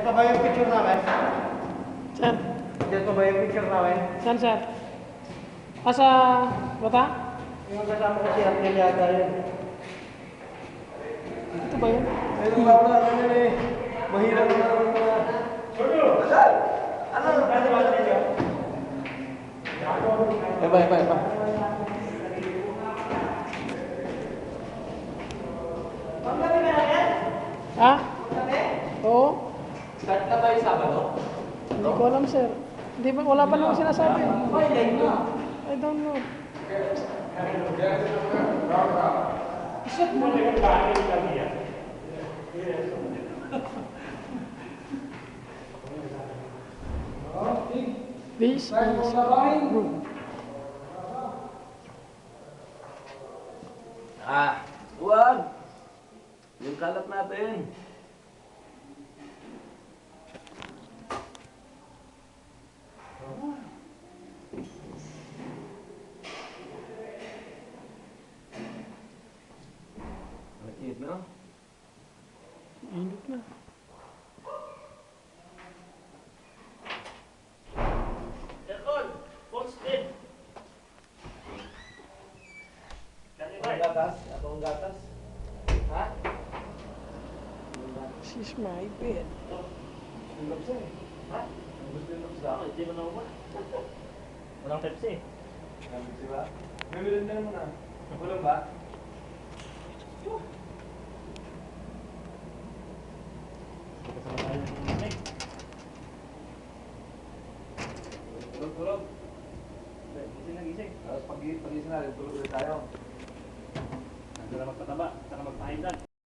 Ito ba yung picture namin? Saan? Ito ba yung picture namin? Saan, sir? Sa bata? Yung kasama ko si Arnel yata yun. Ito ba yun? Ayun lang na, yun eh. Mahirap na naman na. Asal? Ano? Ano ba ninyo? Iba. Ha? Oo? Start na tayo Sabado? Hindi ko alam, sir. Hindi ba, wala pa naman sinasabi. I don't know. Isip mo na yung bagay kami yan. This is room. Huwag! Yung kalat natin. Init na. Init na. Aircon! Full speed! Gatas? Atong gatas? Ha? This is my bed. Tulog siya eh. Ha? Gusto yung Gusto ako, hindi mo na uwan. Walang Pepsi. Di ba? May bilhin na naman ah. Walang ba?